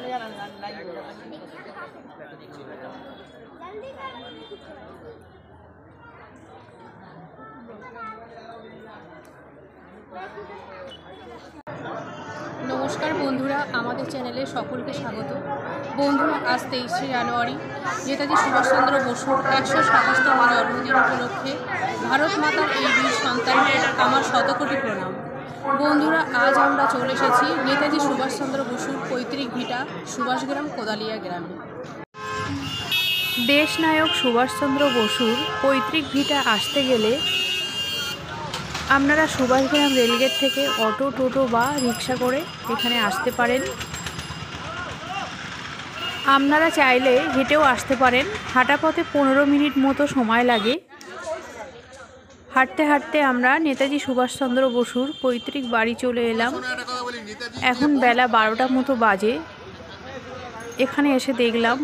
নমস্কার বন্ধুরা, আমাদের চ্যানেলে সকলকে স্বাগত। বন্ধুরা, আজ 23শে জানুয়ারি নেতাজি সুভাষচন্দ্র বসুর 127তম জন্মদিন উপলক্ষে ভারত মাতার এই বীর সন্তানকে আমার শতকোটি প্রণাম। বন্ধুরা, আজ আমরা চলে এসেছি নেতাজি সুভাষচন্দ্র বসুর পৈতৃক ভিটা সুভাষগ্রাম কোদালিয়া গ্রামে। দেশনায়ক সুভাষচন্দ্র বসুর পৈতৃক ভিটা আসতে গেলে আপনারা সুভাষগ্রাম রেলগেট থেকে অটো, টোটো বা রিক্সা করে এখানে আসতে পারেন। আপনারা চাইলে হেঁটেও আসতে পারেন। হাঁটা পথে 15 মিনিট মতো সময় লাগে। হাঁটতে হাঁটতে আমরা নেতাজি সুভাষচন্দ্র বসুর পৈতৃক বাড়ি চলে এলাম। এখন বেলা 12টা মতো বাজে। এখানে এসে দেখলাম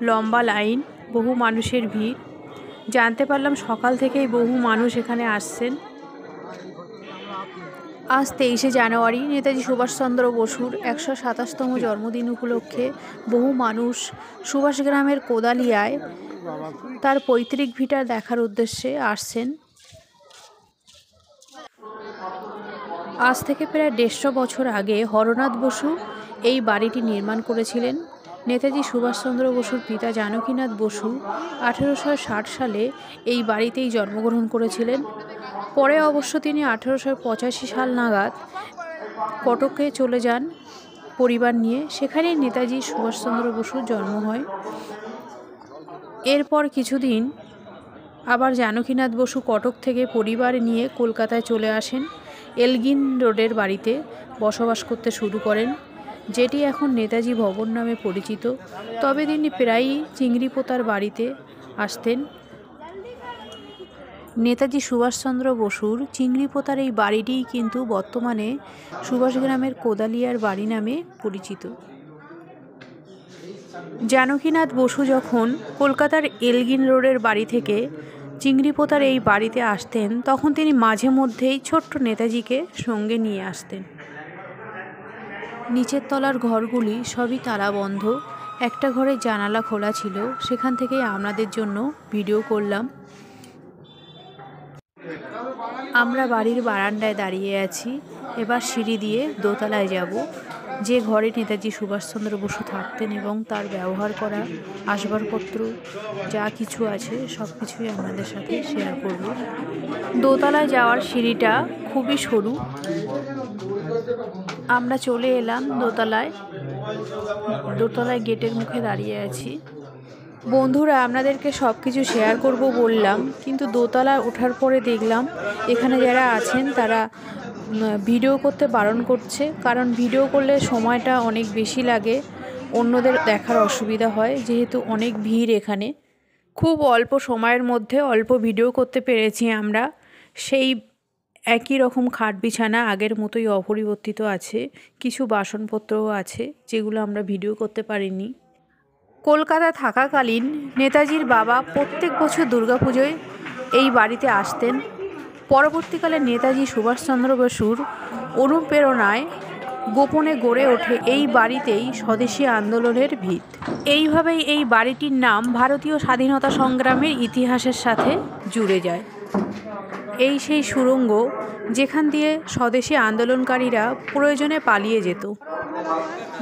লম্বা লাইন, বহু মানুষের ভিড়। জানতে পারলাম সকাল থেকেই বহু মানুষ এখানে আসছেন। আজ 23শে জানুয়ারি নেতাজি সুভাষচন্দ্র বসুর 127তম জন্মদিন উপলক্ষে বহু মানুষ সুভাষগ্রামের কোদালিয়ায় তার পৈতৃক ভিটা দেখার উদ্দেশ্যে আসছেন। আজ থেকে প্রায় 150 বছর আগে হরনাথ বসু এই বাড়িটি নির্মাণ করেছিলেন। নেতাজি সুভাষচন্দ্র বসুর পিতা জানকীনাথ বসু 1860 সালে এই বাড়িতেই জন্মগ্রহণ করেছিলেন। পরে অবশ্য তিনি 1885 সাল নাগাদ কটকে চলে যান পরিবার নিয়ে। সেখানেই নেতাজি সুভাষচন্দ্র বসুর জন্ম হয়। এরপর কিছুদিন আবার জানকীনাথ বসু কটক থেকে পরিবার নিয়ে কলকাতায় চলে আসেন। এলগিন রোডের বাড়িতে বসবাস করতে শুরু করেন, যেটি এখন নেতাজি ভবন নামে পরিচিত। তবে তিনি প্রায়ই চিংড়িপোতার বাড়িতে আসতেন। নেতাজি সুভাষচন্দ্র বসুর চিংড়িপোতার এই বাড়িটিই কিন্তু বর্তমানে সুভাষগ্রামের কোদালিয়ার বাড়ি নামে পরিচিত। জানকীনাথ বসু যখন কলকাতার এলগিন রোডের বাড়ি থেকে চিংড়িপোতার এই বাড়িতে আসতেন, তখন তিনি মাঝে মধ্যেই ছোট্ট নেতাজিকে সঙ্গে নিয়ে আসতেন। নিচের তলার ঘরগুলি সবই তালাবন্ধ। একটা ঘরের জানালা খোলা ছিল, সেখান থেকেই আপনাদের জন্য ভিডিও করলাম। আমরা বাড়ির বারান্দায় দাঁড়িয়ে আছি। এবার সিঁড়ি দিয়ে দোতলায় যাব, যে ঘরে নেতাজি সুভাষচন্দ্র বসু থাকতেন এবং তার ব্যবহার করা আসবাবপত্র যা কিছু আছে সব কিছুই আপনাদের সাথে শেয়ার করব। দোতলায় যাওয়ার সিঁড়িটা খুবই সরু। আমরা চলে এলাম দোতলায় গেটের মুখে দাঁড়িয়ে আছি। বন্ধুরা, আপনাদেরকে সব কিছু শেয়ার করব বললাম, কিন্তু দোতলায় ওঠার পরে দেখলাম এখানে যারা আছেন তারা ভিডিও করতে বারণ করছে। কারণ ভিডিও করলে সময়টা অনেক বেশি লাগে, অন্যদের দেখার অসুবিধা হয়, যেহেতু অনেক ভিড় এখানে। খুব অল্প সময়ের মধ্যে অল্প ভিডিও করতে পেরেছি আমরা। সেই একই রকম খাট বিছানা আগের মতোই অপরিবর্তিত আছে। কিছু বাসনপত্রও আছে যেগুলো আমরা ভিডিও করতে পারিনি। কলকাতা থাকাকালীন নেতাজির বাবা প্রত্যেক বছর দুর্গাপুজোয় এই বাড়িতে আসতেন। পরবর্তীকালে নেতাজি সুভাষচন্দ্র বসুর অনুপ্রেরণায় গোপনে গড়ে ওঠে এই বাড়িতেই স্বদেশী আন্দোলনের ভিত। এইভাবেই এই বাড়িটির নাম ভারতীয় স্বাধীনতা সংগ্রামের ইতিহাসের সাথে জুড়ে যায়। এই সেই সুড়ঙ্গ যেখান দিয়ে স্বদেশী আন্দোলনকারীরা প্রয়োজনে পালিয়ে যেত।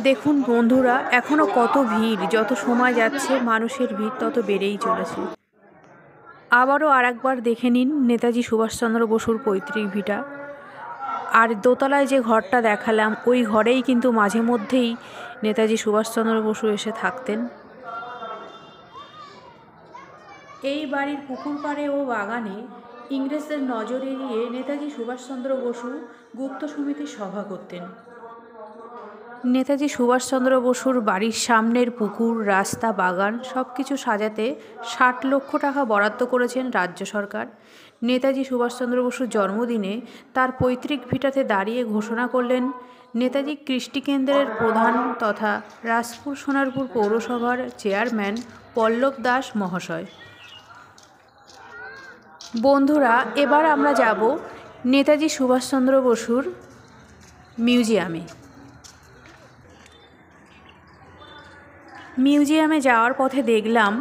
দেখুন বন্ধুরা, এখনও কত ভিড়। যত সময় যাচ্ছে মানুষের ভিড় তত বেড়েই চলেছে। আবারও আরেকবার দেখে নিন নেতাজি সুভাষচন্দ্র বসুর পৈতৃক ভিটা। আর দোতলায় যে ঘরটা দেখালাম, ওই ঘরেই কিন্তু মাঝে মধ্যেই নেতাজি সুভাষচন্দ্র বসু এসে থাকতেন। এই বাড়ির পুকুর পাড়ে ও বাগানে ইংরেজদের নজর এড়িয়ে নেতাজি সুভাষচন্দ্র বসু গুপ্ত সমিতির সভা করতেন। নেতাজি সুভাষচন্দ্র বসুর বাড়ির সামনের পুকুর, রাস্তা, বাগান সব কিছু সাজাতে 60 লক্ষ টাকা বরাদ্দ করেছেন রাজ্য সরকার। নেতাজি সুভাষচন্দ্র বসুর জন্মদিনে তার পৈতৃক ভিটাতে দাঁড়িয়ে ঘোষণা করলেন নেতাজি কৃষ্টি কেন্দ্রের প্রধান তথা রাজপুর সোনারপুর পৌরসভার চেয়ারম্যান পল্লব দাস মহাশয়। বন্ধুরা, এবার আমরা যাব নেতাজি সুভাষচন্দ্র বসুর মিউজিয়ামে। মিউজিয়ামে যাওয়ার পথে দেখলাম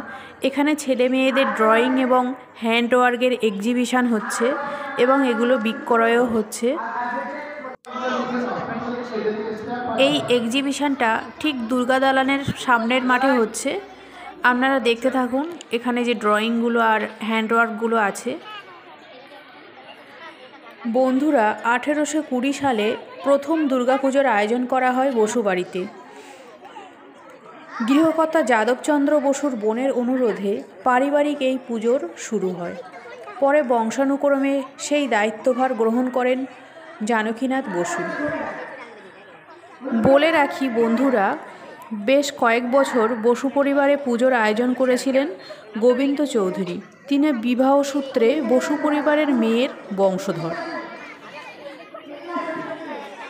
এখানে ছেলে মেয়েদের ড্রয়িং এবং হ্যান্ডওয়ার্কের এক্সিবিশন হচ্ছে এবং এগুলো বিক্রয়ও হচ্ছে। এই এক্সিবিশনটা ঠিক দুর্গা দালানের সামনের মাঠে হচ্ছে। আপনারা দেখতে থাকুন এখানে যে ড্রয়িংগুলো আর হ্যান্ডওয়ার্কগুলো আছে। বন্ধুরা, 1820 সালে প্রথম দুর্গাপুজোর আয়োজন করা হয় বসুবাড়িতে। গৃহকর্তা যাদবচন্দ্র বসুর বোনের অনুরোধে পারিবারিক এই পুজোর শুরু হয়। পরে বংশানুক্রমে সেই দায়িত্বভার গ্রহণ করেন জানকীনাথ বসু। বলে রাখি বন্ধুরা, বেশ কয়েক বছর বসু পরিবারে পুজোর আয়োজন করেছিলেন গোবিন্দ চৌধুরী। তিনি বিবাহসূত্রে বসু পরিবারের মেয়ের বংশধর।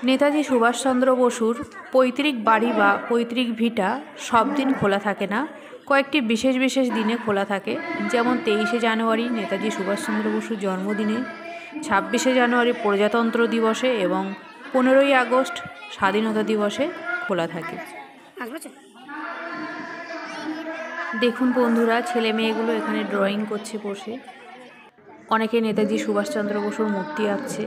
নেতাজি সুভাষচন্দ্র বসুর পৈতৃক বাড়ি বা পৈতৃক ভিটা সব দিন খোলা থাকে না, কয়েকটি বিশেষ বিশেষ দিনে খোলা থাকে। যেমন 23শে জানুয়ারি নেতাজি সুভাষচন্দ্র বসুর জন্মদিনে, 26শে জানুয়ারি প্রজাতন্ত্র দিবসে এবং 15ই আগস্ট স্বাধীনতা দিবসে খোলা থাকে। দেখুন বন্ধুরা, ছেলে মেয়েগুলো এখানে ড্রয়িং করছে বসে। অনেকে নেতাজি সুভাষচন্দ্র বসুর মূর্তি আঁকছে।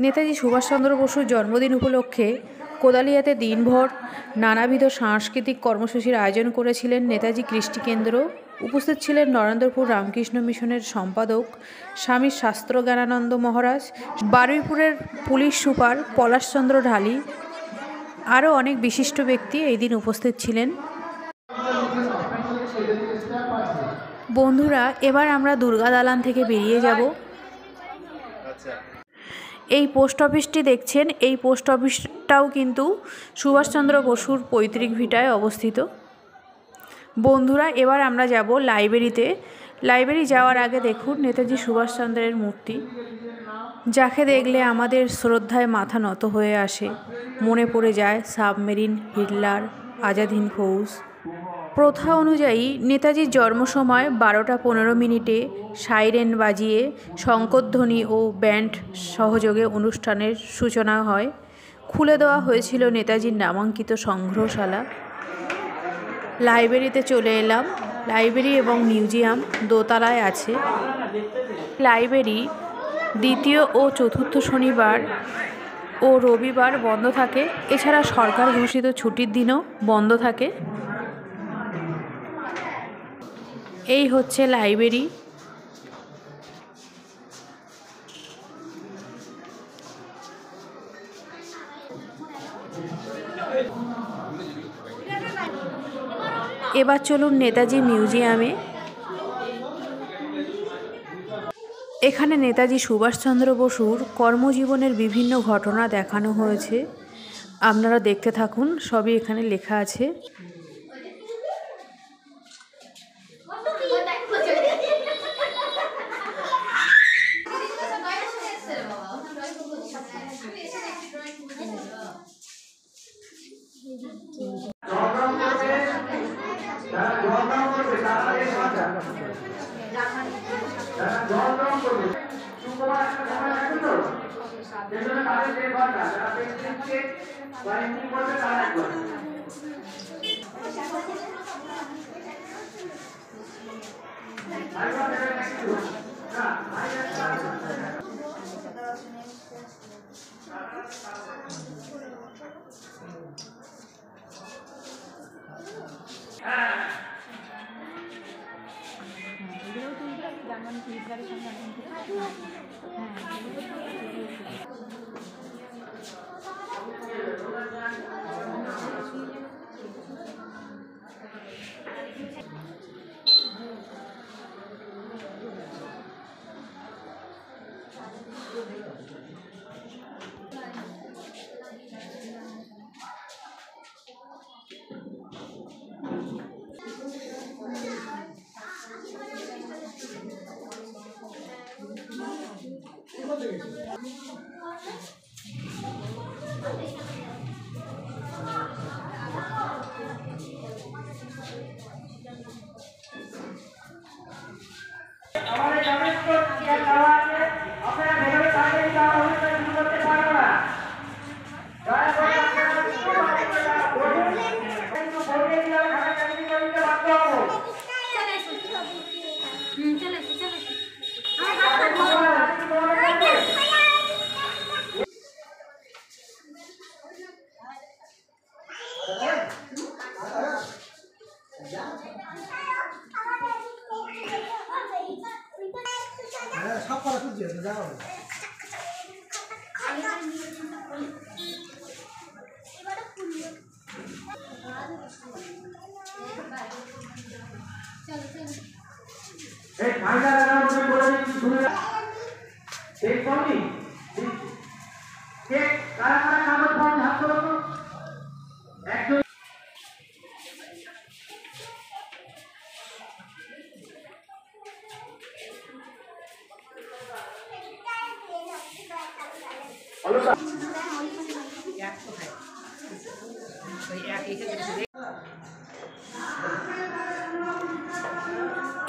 নেতাজি সুভাষচন্দ্র বসুর জন্মদিন উপলক্ষে কোদালিয়াতে দিনভর নানাবিধ সাংস্কৃতিক কর্মসূচির আয়োজন করেছিলেন নেতাজি কৃষ্টি কেন্দ্র। উপস্থিত ছিলেন নরেন্দ্রপুর রামকৃষ্ণ মিশনের সম্পাদক স্বামী শাস্ত্রজ্ঞানানন্দ মহারাজ, বারুইপুরের পুলিশ সুপার পলাশচন্দ্র ঢালি, আরও অনেক বিশিষ্ট ব্যক্তি এই দিন উপস্থিত ছিলেন। বন্ধুরা, এবার আমরা দুর্গা দালান থেকে বেরিয়ে যাব। এই পোস্ট অফিসটি দেখছেন, এই পোস্ট অফিসটাও কিন্তু সুভাষচন্দ্র বসুর পৈতৃক ভিটায় অবস্থিত। বন্ধুরা, এবার আমরা যাব লাইব্রেরিতে। লাইব্রেরি যাওয়ার আগে দেখুন নেতাজি সুভাষচন্দ্রের মূর্তি, যাকে দেখলে আমাদের শ্রদ্ধায় মাথা নত হয়ে আসে। মনে পড়ে যায় সাবমেরিন, হিটলার, আজাদ হিন্দ ফৌজ। প্রথা অনুযায়ী নেতাজির জন্ম সময় 12টা 15 মিনিটে সাইরেন বাজিয়ে শঙ্করধ্বনি ও ব্যান্ড সহযোগে অনুষ্ঠানের সূচনা হয়। খুলে দেওয়া হয়েছিল নেতাজির নামাঙ্কিত সংগ্রহশালা। লাইব্রেরিতে চলে এলাম। লাইব্রেরি এবং মিউজিয়াম দোতলায় আছে। লাইব্রেরি দ্বিতীয় ও চতুর্থ শনিবার ও রবিবার বন্ধ থাকে। এছাড়া সরকার ঘোষিত ছুটির দিনও বন্ধ থাকে। এই হচ্ছে লাইব্রেরি। এবার চলুন নেতাজি মিউজিয়ামে। এখানে নেতাজি সুভাষচন্দ্র বসুর কর্মজীবনের বিভিন্ন ঘটনা দেখানো হয়েছে। আপনারা দেখতে থাকুন, সবই এখানে লেখা আছে।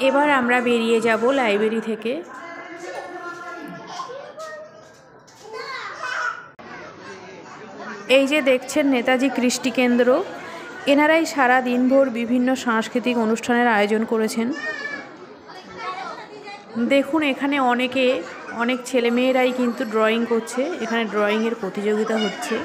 এবার আমরা বেরিয়ে যাব লাইব্রেরি থেকে। এই যে দেখছেন নেতাজি কৃষ্টি কেন্দ্র, এনারাই সারা দিনভর বিভিন্ন সাংস্কৃতিক অনুষ্ঠানের আয়োজন করেছেন। দেখুন এখানে অনেক ছেলেমেয়েরাই কিন্তু ড্রয়িং করছে, এখানে ড্রয়িংয়ের প্রতিযোগিতা হচ্ছে।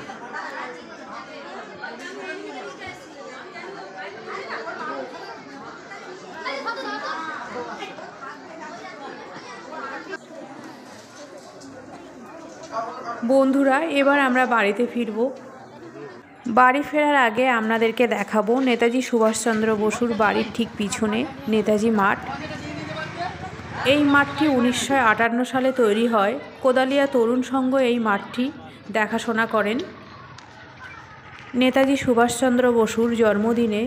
বন্ধুরা এবার আমরা বাড়িতে ফিরব। বাড়ি ফেরার আগে আপনাদেরকে দেখাবো নেতাজি সুভাষচন্দ্র বসুর বাড়ির ঠিক পিছনে নেতাজি মাঠ। এই মাঠটি 1958 সালে তৈরি হয়। কোদালিয়া তরুণ সংঘ এই মাঠটি দেখাশোনা করেন। নেতাজি সুভাষচন্দ্র বসুর জন্মদিনে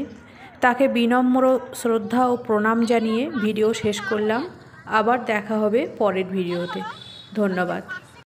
তাকে বিনম্র শ্রদ্ধা ও প্রণাম জানিয়ে ভিডিও শেষ করলাম। আবার দেখা হবে পরের ভিডিওতে। ধন্যবাদ।